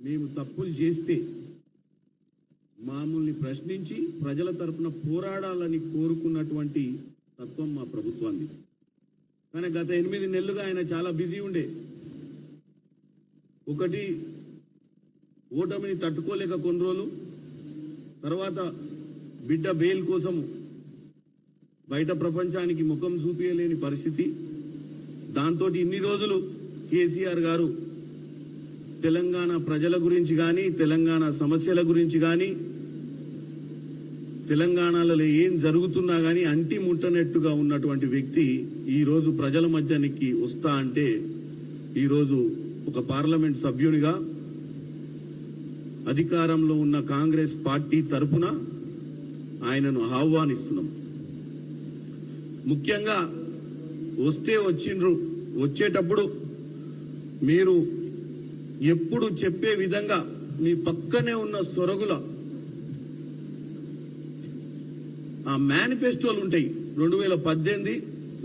మేము తప్పులు చేస్తే మామూల్ని ప్రశ్నించి ప్రజల తరపున పోరాడాలని కోరుకున్నటువంటి తత్వం మా ప్రభుత్వాన్ని. కానీ గత 8 నెలలుగా ఆయన చాలా బిజీ ఉండే. ఒకటి, ఓటమిని తట్టుకోలేక కొన్ని రోజులు, తర్వాత బిడ్డ బెయిల్ కోసం బయట ప్రపంచానికి ముఖం చూపించలేని పరిస్థితి. దాంతో ఇన్ని రోజులు కేసీఆర్ గారు తెలంగాణ ప్రజల గురించి కానీ, తెలంగాణ సమస్యల గురించి కానీ, తెలంగాణలో ఏం జరుగుతున్నా కానీ అంటి ముట్టనట్టుగా ఉన్నటువంటి వ్యక్తి ఈరోజు ప్రజల మధ్యానికి వస్తా అంటే ఈరోజు ఒక పార్లమెంట్ సభ్యునిగా అధికారంలో ఉన్న కాంగ్రెస్ పార్టీ తరఫున ఆయనను ఆహ్వానిస్తున్నాం. ముఖ్యంగా వస్తే వచ్చిండ్రు, వచ్చేటప్పుడు మీరు ఎప్పుడు చెప్పే విధంగా మీ పక్కనే ఉన్న సొరగుల ఆ మేనిఫెస్టోలు ఉంటాయి. 2018,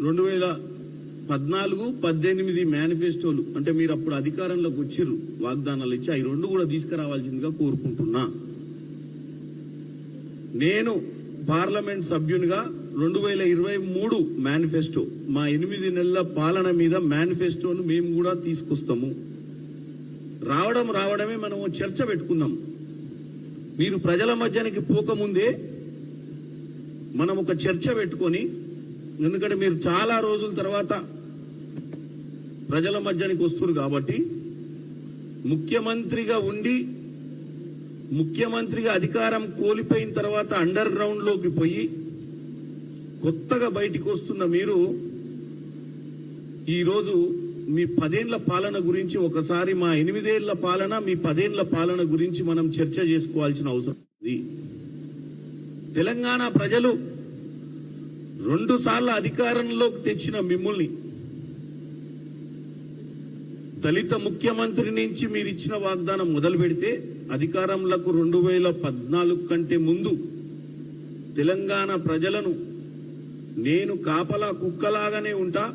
2014, 18 మేనిఫెస్టోలు అంటే మీరు అప్పుడు అధికారంలోకి వచ్చిర్రు, వాగ్దానాలు ఇచ్చి అవి 2 కూడా తీసుకురావాల్సిందిగా కోరుకుంటున్నా. నేను పార్లమెంట్ సభ్యునిగా 2023 మేనిఫెస్టో, మా 8 నెలల పాలన మీద మేనిఫెస్టోను మేము కూడా తీసుకొస్తాము. రావడమే మనం చర్చ పెట్టుకుందాం. మీరు ప్రజల మధ్యానికి పోకముందే మనం ఒక చర్చ పెట్టుకొని, ఎందుకంటే మీరు చాలా రోజుల తర్వాత ప్రజల మధ్యానికి వస్తున్నారు కాబట్టి, ముఖ్యమంత్రిగా ఉండి ముఖ్యమంత్రిగా అధికారం కోల్పోయిన తర్వాత అండర్ గ్రౌండ్ లోకి పోయి కొత్తగా బయటికి వస్తున్న మీరు ఈరోజు మీ 10 ఏళ్ల పాలన గురించి, ఒకసారి మా 8 ఏళ్ల పాలన, మీ 10 ఏళ్ల పాలన గురించి మనం చర్చ చేసుకోవాల్సిన అవసరం ఉంది. తెలంగాణ ప్రజలు 2 సార్లు అధికారంలోకి తెచ్చిన మిమ్మల్ని, దళిత ముఖ్యమంత్రి నుంచి మీరు ఇచ్చిన వాగ్దానం మొదలు పెడితే అధికారంలోకి 2014 కంటే ముందు తెలంగాణ ప్రజలను నేను కాపలా కుక్కలాగానే ఉంటా,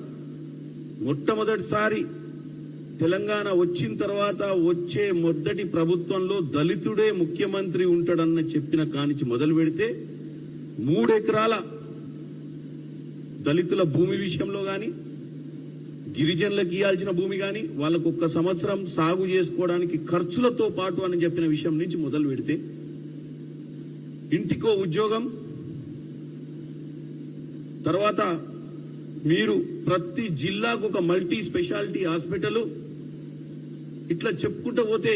మొట్టమొదటిసారి తెలంగాణ వచ్చిన తర్వాత వచ్చే మొదటి ప్రభుత్వంలో దళితుడే ముఖ్యమంత్రి ఉంటాడన్న చెప్పిన కానించి మొదలు పెడితే 3 ఎకరాల దళితుల భూమి విషయంలో కానీ, గిరిజనులకు ఇవ్వాల్సిన భూమి కానీ, వాళ్ళకు 1 సంవత్సరం సాగు చేసుకోవడానికి ఖర్చులతో పాటు అని చెప్పిన విషయం నుంచి మొదలు పెడితే, ఇంటికో ఉద్యోగం, తర్వాత మీరు ప్రతి జిల్లాకు ఒక మల్టీ స్పెషాలిటీ హాస్పిటల్, ఇట్లా చెప్పుకుంటూ పోతే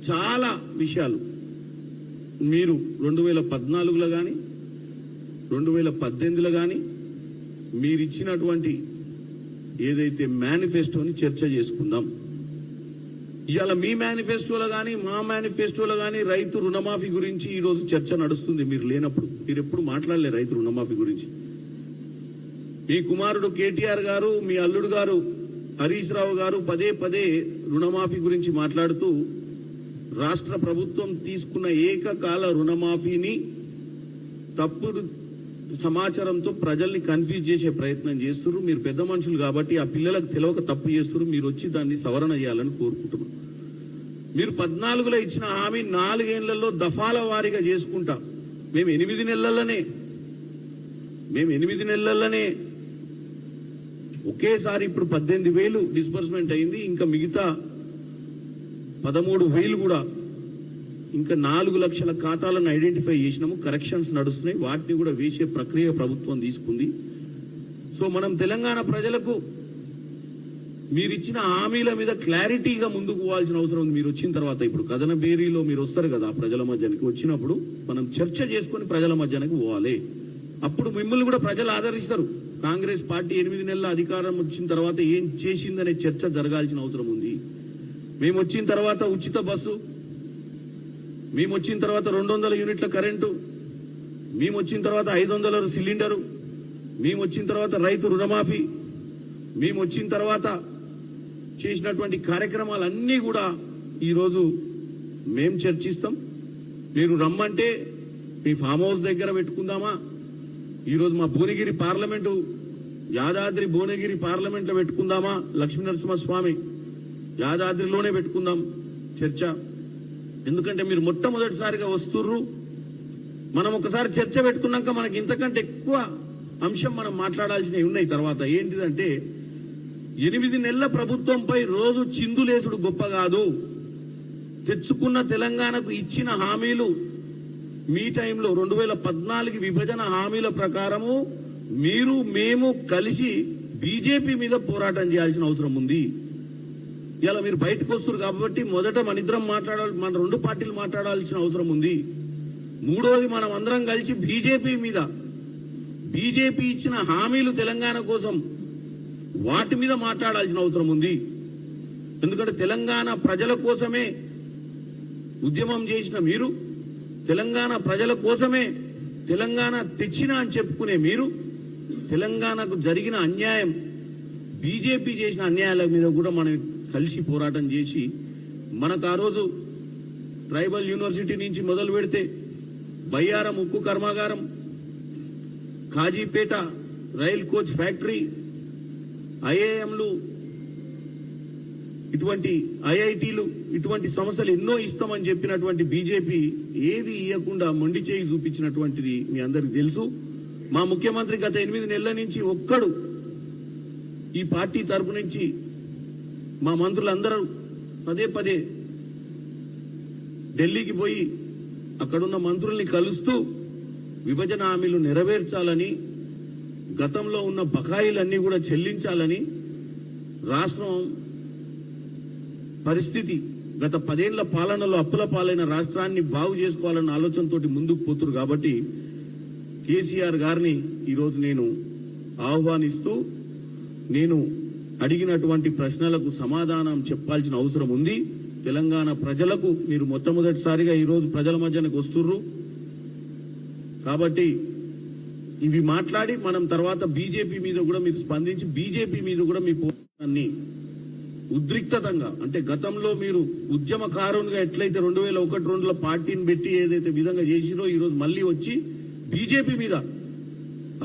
చాలా విషయాలు మీరు 2014లో కానీ 2018లో కానీ మీరు ఇచ్చినటువంటి ఏదైతే మేనిఫెస్టోని చర్చ చేసుకుందాం. ఇవాళ మీ మేనిఫెస్టోలో కానీ మా మేనిఫెస్టోలో కానీ రైతు రుణమాఫీ గురించి ఈరోజు చర్చ నడుస్తుంది. మీరు లేనప్పుడు మీరు ఎప్పుడు మాట్లాడలే రైతు రుణమాఫీ గురించి. మీ కుమారుడు కేటీఆర్ గారు, మీ అల్లుడు గారు హరీష్ రావు గారు పదే రుణమాఫీ గురించి మాట్లాడుతూ రాష్ట్ర ప్రభుత్వం తీసుకున్న ఏకకాల రుణమాఫీని తప్పుడు సమాచారంతో ప్రజల్ని కన్ఫ్యూజ్ చేసే ప్రయత్నం చేస్తున్నారు. మీరు పెద్ద మనుషులు కాబట్టి ఆ పిల్లలకు తెలియక తప్పు చేస్తున్నారు. మీరు వచ్చి దాన్ని సవరణ చేయాలని కోరుకుంటున్నాం. మీరు 14లో ఇచ్చిన హామీ 4 ఏళ్లలో దఫాల వారీగా చేసుకుంటా. మేము 8 నెలల్లోనే ఒకేసారి ఇప్పుడు 18,000 డిస్బర్స్మెంట్ అయింది. ఇంకా మిగతా 13,000 కూడా, ఇంకా 4 లక్షల ఖాతాలను ఐడెంటిఫై చేసినాము. కరెక్షన్స్ నడుస్తున్నాయి, వాటిని కూడా వేసే ప్రక్రియ ప్రభుత్వం తీసుకుంది. సో మనం తెలంగాణ ప్రజలకు మీరిచ్చిన హామీల మీద క్లారిటీగా ముందుకు పోవాల్సిన అవసరం ఉంది. మీరు వచ్చిన తర్వాత ఇప్పుడు కథన బేరీలో మీరు వస్తారు కదా, ప్రజల మధ్యానికి వచ్చినప్పుడు మనం చర్చ చేసుకుని ప్రజల మధ్యానికి పోవాలి. అప్పుడు మిమ్మల్ని కూడా ప్రజలు ఆదరిస్తారు. కాంగ్రెస్ పార్టీ 8 నెలల అధికారం వచ్చిన తర్వాత ఏం చేసిందనే చర్చ జరగాల్సిన అవసరం ఉంది. మేము వచ్చిన తర్వాత ఉచిత బస్సు, మేము వచ్చిన తర్వాత 200 యూనిట్ల కరెంటు, మేము వచ్చిన తర్వాత 500 సిలిండరు, మేము వచ్చిన తర్వాత రైతు రుణమాఫీ, మేము వచ్చిన తర్వాత చేసినటువంటి కార్యక్రమాలన్నీ కూడా ఈరోజు మేము చర్చిస్తాం. మీరు రమ్మంటే మీ ఫామ్ హౌస్ దగ్గర పెట్టుకుందామా, ఈరోజు మా భువనగిరి పార్లమెంటు, యాదాద్రి భువనగిరి పార్లమెంట్లో పెట్టుకుందామా, లక్ష్మీనరసింహస్వామి యాదాద్రిలోనే పెట్టుకుందాం, చర్చ. ఎందుకంటే మీరు మొట్టమొదటిసారిగా వస్తుర్రు. మనం ఒకసారి చర్చ పెట్టుకున్నాక మనకి ఇంతకంటే ఎక్కువ అంశం మనం మాట్లాడాల్సినవి ఉన్నాయి. తర్వాత ఏంటిదంటే 8 నెలల ప్రభుత్వంపై రోజు చిందులేసుడు గొప్ప కాదు. తెచ్చుకున్న తెలంగాణకు ఇచ్చిన హామీలు మీ టైంలో 2014 విభజన హామీల ప్రకారము మీరు మేము కలిసి బీజేపీ మీద పోరాటం చేయాల్సిన అవసరం ఉంది. ఇలా మీరు బయటకు వస్తారు కాబట్టి మొదట మన ఇద్దరం మాట్లాడాలి, మన రెండు పార్టీలు మాట్లాడాల్సిన అవసరం ఉంది. మూడోది మనం అందరం కలిసి బీజేపీ మీద, బీజేపీ ఇచ్చిన హామీలు తెలంగాణ కోసం వాటి మీద మాట్లాడాల్సిన అవసరం ఉంది. ఎందుకంటే తెలంగాణ ప్రజల కోసమే ఉద్యమం చేసిన మీరు, తెలంగాణ ప్రజల కోసమే తెలంగాణ తెచ్చిన అని చెప్పుకునే మీరు, తెలంగాణకు జరిగిన అన్యాయం, బీజేపీ చేసిన అన్యాయాల మీద కూడా మనం కలిసి పోరాటం చేసి, మనకు ఆ రోజు ట్రైబల్ యూనివర్సిటీ నుంచి మొదలు పెడితే బయ్యారం ఉక్కు కర్మాగారం, కాజీపేట రైల్ కోచ్ ఫ్యాక్టరీ, ఐఐఎంలు, ఇటువంటి ఐఐటీలు, ఇటువంటి సంస్థలు ఎన్నో ఇస్తామని చెప్పినటువంటి బీజేపీ ఏది ఇవ్వకుండా మొండి చేయి చూపించినటువంటిది మీ అందరికి తెలుసు. మా ముఖ్యమంత్రి గత 8 నెలల నుంచి ఒక్కడు ఈ పార్టీ తరపు నుంచి, మా మంత్రులందరూ పదే పదే ఢిల్లీకి పోయి అక్కడున్న మంత్రుల్ని కలుస్తూ విభజన హామీలు నెరవేర్చాలని, గతంలో ఉన్న బకాయిలన్నీ కూడా చెల్లించాలని, రాష్ట్రం పరిస్థితి గత 10 ఏళ్ల పాలనలో అప్పుల పాలైన రాష్ట్రాన్ని బాగు చేసుకోవాలన్న ఆలోచనతోటి ముందుకు పోతున్నారు. కాబట్టి కేసీఆర్ గారిని ఈరోజు నేను ఆహ్వానిస్తూ, నేను అడిగినటువంటి ప్రశ్నలకు సమాధానం చెప్పాల్సిన అవసరం ఉంది. తెలంగాణ ప్రజలకు మీరు మొట్టమొదటిసారిగా ఈరోజు ప్రజల మధ్యనకు వస్తుర్రు కాబట్టి ఇవి మాట్లాడి మనం తర్వాత బీజేపీ మీద కూడా మీరు స్పందించి, బీజేపీ మీద కూడా మీ పోరాటాన్ని ఉద్రిక్తంగా, అంటే గతంలో మీరు ఉద్యమకారునిగా ఎట్లయితే 2001-2లో పార్టీని పెట్టి ఏదైతే విధంగా చేసిరో, ఈరోజు మళ్ళీ వచ్చి బీజేపీ మీద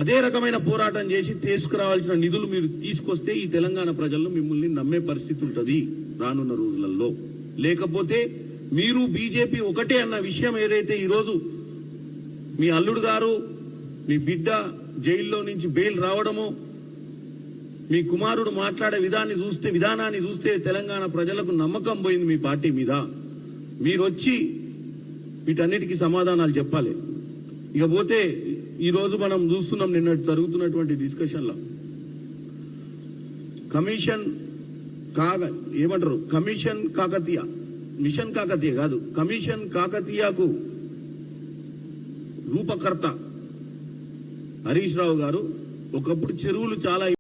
అదే రకమైన పోరాటం చేసి తీసుకురావాల్సిన నిధులు మీరు తీసుకొస్తే ఈ తెలంగాణ ప్రజలను మిమ్మల్ని నమ్మే పరిస్థితి ఉంటుంది రానున్న రోజులలో. లేకపోతే మీరు బీజేపీ ఒకటే అన్న విషయం ఏదైతే ఈరోజు మీ అల్లుడు గారు, మీ బిడ్డ జైల్లో నుంచి బెయిల్ రావడము, మీ కుమారుడు మాట్లాడే విధానాన్ని చూస్తే తెలంగాణ ప్రజలకు నమ్మకం పోయింది మీ పార్టీ మీద. మీరు వచ్చి వీటన్నిటికీ సమాధానాలు చెప్పాలి. ఇకపోతే ఈరోజు మనం చూస్తున్నాం, నిన్న జరుగుతున్నటువంటి డిస్కషన్లో మిషన్ కాకతీయ కాదు, కమిషన్ కాకతీయకు రూపకర్త హరీష్ రావు గారు ఒకప్పుడు చెరువులు చాలా